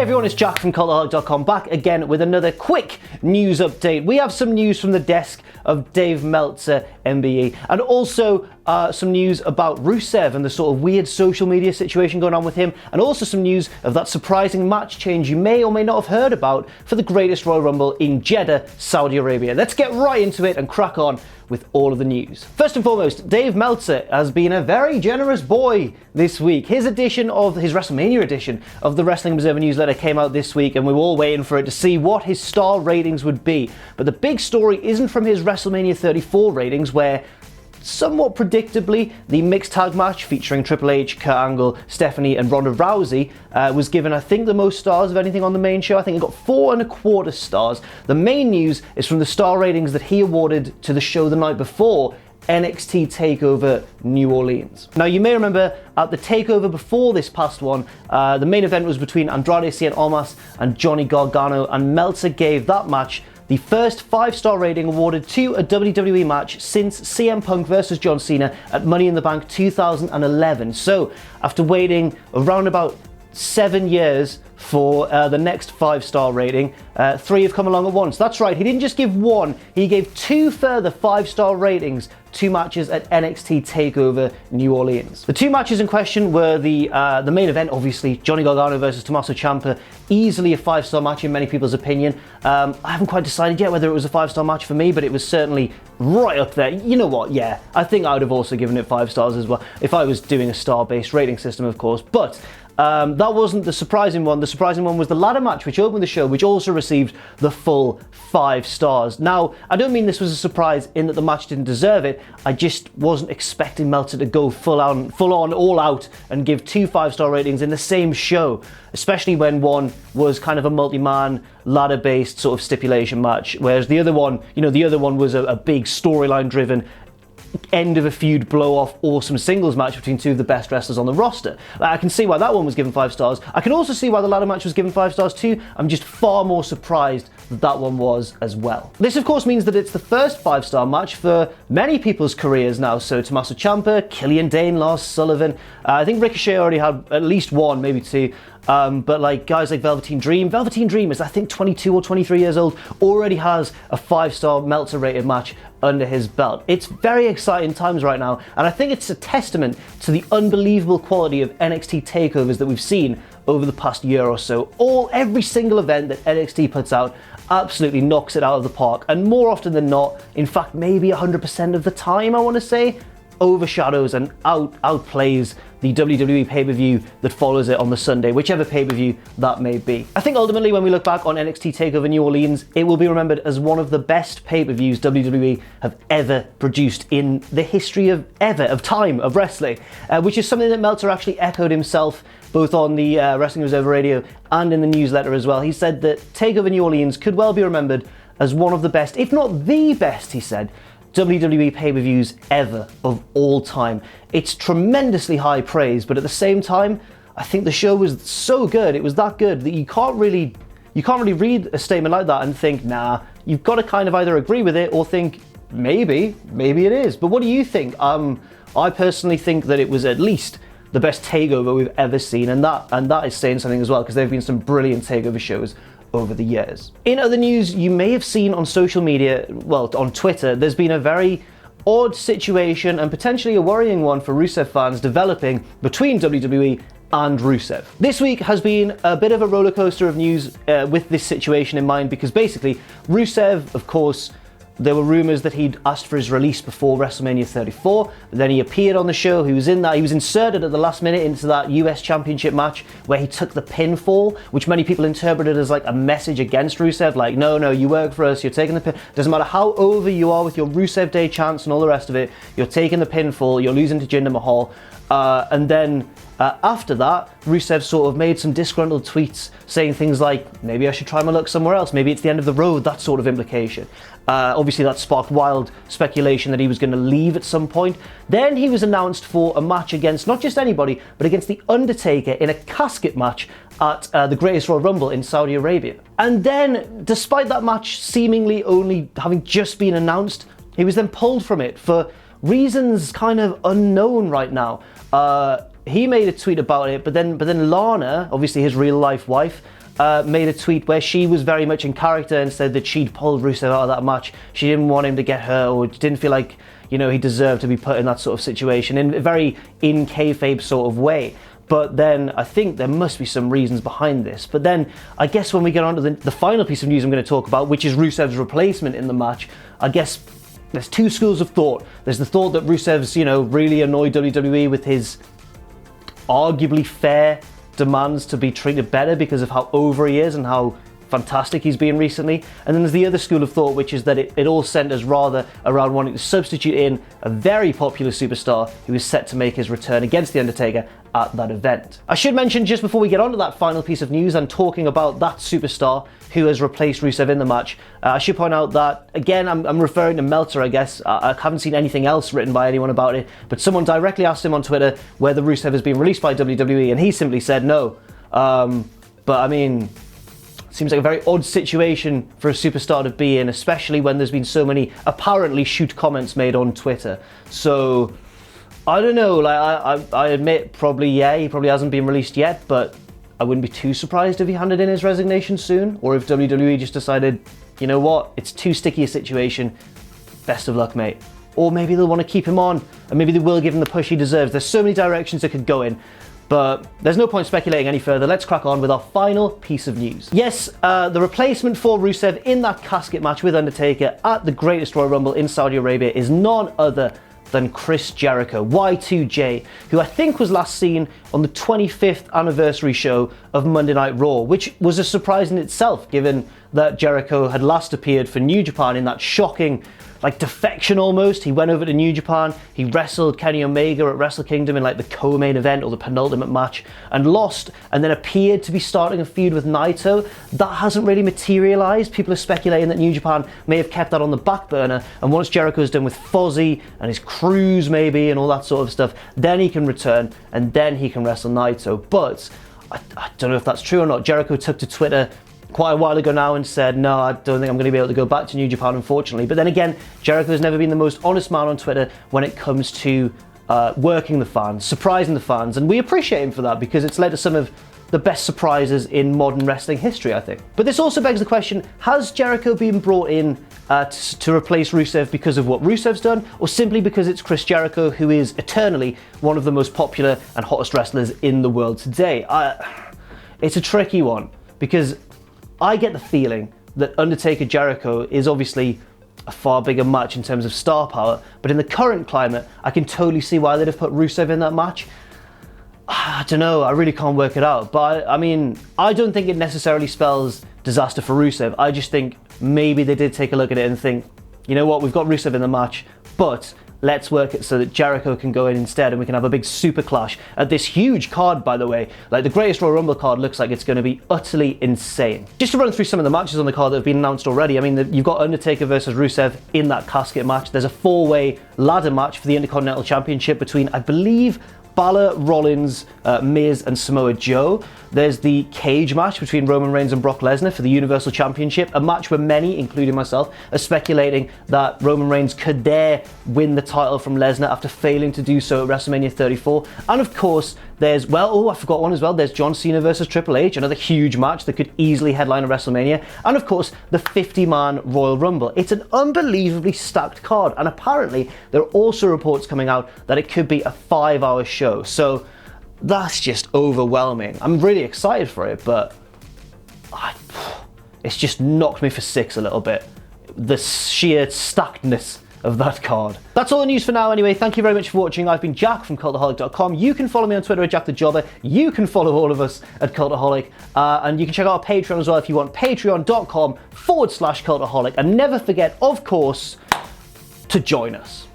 everyone, it's Jack from Cultaholic.com, back again with another quick news update. We have some news from the desk of Dave Meltzer, MBE, and also some news about Rusev and the sort of weird social media situation going on with him, and also some news of that surprising match change you may or may not have heard about for the greatest Royal Rumble in Jeddah, Saudi Arabia. Let's get right into it and crack on with all of the news. First and foremost, Dave Meltzer has been a very generous boy this week. His WrestleMania edition of the Wrestling Observer newsletter came out this week, and we were all waiting for it to see what his star ratings would be. But the big story isn't from his WrestleMania 34 ratings, where somewhat predictably, the mixed tag match featuring Triple H, Kurt Angle, Stephanie and Ronda Rousey was given, I think, the most stars of anything on the main show. I think it got 4.25 stars. The main news is from the star ratings that he awarded to the show the night before, NXT TakeOver New Orleans. Now, you may remember at the TakeOver before this past one, the main event was between Andrade Cien Almas and Johnny Gargano, and Meltzer gave that match the first 5-star rating awarded to a WWE match since CM Punk versus John Cena at Money in the Bank 2011. So, after waiting around about 7 years for the next 5-star rating, 3 have come along at once. That's right, he didn't just give 1, he gave 2 further 5-star ratings, 2 matches at NXT TakeOver New Orleans. The 2 matches in question were the main event, obviously, Johnny Gargano versus Tommaso Ciampa, easily a 5-star match in many people's opinion. I haven't quite decided yet whether it was a 5-star match for me, but it was certainly right up there. You know what, yeah, I think I would have also given it 5 stars as well, if I was doing a star-based rating system, of course, but that wasn't the surprising one. The surprising one was the ladder match, which opened the show, which also received the full 5 stars. Now, I don't mean this was a surprise in that the match didn't deserve it. I just wasn't expecting Meltzer to go full on, all out and give 2 5-star ratings in the same show, especially when one was kind of a multi-man, ladder-based sort of stipulation match, whereas the other one, was a big storyline-driven, end of a feud blow-off awesome singles match between 2 of the best wrestlers on the roster. I can see why that one was given 5 stars. I can also see why the ladder match was given 5 stars too. I'm just far more surprised that that one was as well. This of course means that it's the first 5-star match for many people's careers now. So Tommaso Ciampa, Killian Dane, Lars Sullivan, I think Ricochet already had at least 1, maybe 2. But like guys like Velveteen Dream is I think 22 or 23 years old, already has a 5-star Meltzer rated match under his belt. It's very exciting times right now, and I think it's a testament to the unbelievable quality of NXT takeovers that we've seen over the past year or so. Every single event that NXT puts out absolutely knocks it out of the park, and more often than not, in fact maybe 100% of the time I want to say, overshadows and outplays the WWE pay-per-view that follows it on the Sunday, whichever pay-per-view that may be. I think ultimately when we look back on NXT TakeOver New Orleans, it will be remembered as one of the best pay-per-views WWE have ever produced in the history of time of wrestling, which is something that Meltzer actually echoed himself both on the Wrestling Observer Radio and in the newsletter as well. He said that TakeOver New Orleans could well be remembered as one of the best, if not the best, he said, WWE pay-per-views ever of all time. It's tremendously high praise, but at the same time, I think the show was so good, it was that good, that you can't really read a statement like that and think, nah. You've got to kind of either agree with it or think, maybe it is. But what do you think? I personally think that it was at least the best takeover we've ever seen, and that is saying something as well, because there have been some brilliant takeover shows over the years. In other news, you may have seen on social media, well, on Twitter, there's been a very odd situation and potentially a worrying one for Rusev fans developing between WWE and Rusev. This week has been a bit of a roller coaster of news with this situation in mind, because basically Rusev, of course, there were rumors that he'd asked for his release before WrestleMania 34, then he appeared on the show, he was inserted at the last minute into that US Championship match where he took the pinfall, which many people interpreted as like a message against Rusev, like, no, you work for us, you're taking the pin, doesn't matter how over you are with your Rusev Day chants and all the rest of it, you're taking the pinfall, you're losing to Jinder Mahal, and then after that, Rusev sort of made some disgruntled tweets saying things like, maybe I should try my luck somewhere else, maybe it's the end of the road, that sort of implication. Obviously that sparked wild speculation that he was going to leave at some point. Then he was announced for a match against not just anybody, but against The Undertaker in a casket match at the Greatest Royal Rumble in Saudi Arabia. And then, despite that match seemingly only having just been announced, he was then pulled from it for reasons kind of unknown right now. He made a tweet about it, but then Lana, obviously his real life wife, made a tweet where she was very much in character and said that she'd pulled Rusev out of that match. She didn't want him to get hurt, or didn't feel like, you know, he deserved to be put in that sort of situation, in a very in kayfabe sort of way. But then I think there must be some reasons behind this. But then I guess when we get on to the final piece of news I'm going to talk about, which is Rusev's replacement in the match, I guess there's two schools of thought. There's the thought that Rusev's, you know, really annoyed WWE with his arguably fair demands to be treated better because of how over he is and how fantastic he's been recently. And then there's the other school of thought, which is that it all centers rather around wanting to substitute in a very popular superstar who is set to make his return against The Undertaker at that event. I should mention, just before we get on to that final piece of news and talking about that superstar who has replaced Rusev in the match, I should point out that, again, I'm referring to Meltzer, I guess. I haven't seen anything else written by anyone about it, but someone directly asked him on Twitter whether Rusev has been released by WWE, and he simply said no. But I mean, seems like a very odd situation for a superstar to be in, especially when there's been so many apparently shoot comments made on Twitter. So I don't know, like I admit probably, yeah, he probably hasn't been released yet, but I wouldn't be too surprised if he handed in his resignation soon, or if WWE just decided, you know what, it's too sticky a situation, best of luck, mate. Or maybe they'll want to keep him on, and maybe they will give him the push he deserves. There's so many directions it could go in. But there's no point speculating any further. Let's crack on with our final piece of news. Yes, the replacement for Rusev in that casket match with Undertaker at the Greatest Royal Rumble in Saudi Arabia is none other than Chris Jericho, Y2J, who I think was last seen on the 25th anniversary show of Monday Night Raw, which was a surprise in itself, given that Jericho had last appeared for New Japan in that shocking, like, defection almost. He went over to New Japan, he wrestled Kenny Omega at Wrestle Kingdom in like the co-main event or the penultimate match and lost, and then appeared to be starting a feud with Naito. That hasn't really materialized. People are speculating that New Japan may have kept that on the back burner, and once Jericho's done with Fozzy and his cruise maybe and all that sort of stuff, then he can return and then he can wrestle Naito. But I don't know if that's true or not. Jericho took to Twitter quite a while ago now and said, no, I don't think I'm going to be able to go back to New Japan, unfortunately. But then again, Jericho's never been the most honest man on Twitter when it comes to working the fans, surprising the fans, and we appreciate him for that because it's led to some of the best surprises in modern wrestling history, I think. But this also begs the question, has Jericho been brought in to replace Rusev because of what Rusev's done, or simply because it's Chris Jericho, who is eternally one of the most popular and hottest wrestlers in the world today? It's a tricky one, because I get the feeling that Undertaker Jericho is obviously a far bigger match in terms of star power, but in the current climate, I can totally see why they'd have put Rusev in that match. I don't know, I really can't work it out, but I mean, I don't think it necessarily spells disaster for Rusev. I just think maybe they did take a look at it and think, you know what, we've got Rusev in the match, but let's work it so that Jericho can go in instead and we can have a big super clash at this huge card, by the way. Like, the Greatest Royal Rumble card looks like it's going to be utterly insane. Just to run through some of the matches on the card that have been announced already, I mean, you've got Undertaker versus Rusev in that casket match. There's a 4-way ladder match for the Intercontinental Championship between, I believe, Balor, Rollins, Miz and Samoa Joe. There's the cage match between Roman Reigns and Brock Lesnar for the Universal Championship, a match where many, including myself, are speculating that Roman Reigns could dare win the title from Lesnar after failing to do so at WrestleMania 34. And of course, there's, well, oh, I forgot one as well. There's John Cena versus Triple H, another huge match that could easily headline a WrestleMania. And of course, the 50-man Royal Rumble. It's an unbelievably stacked card, and apparently there are also reports coming out that it could be a 5-hour show. So that's just overwhelming. I'm really excited for it, but it's just knocked me for 6 a little bit. The sheer stackedness of that card. That's all the news for now anyway. Thank you very much for watching. I've been Jack from Cultaholic.com. You can follow me on Twitter at JackTheJobber. You can follow all of us at Cultaholic. And you can check out our Patreon as well if you want. Patreon.com/Cultaholic. And never forget, of course, to join us.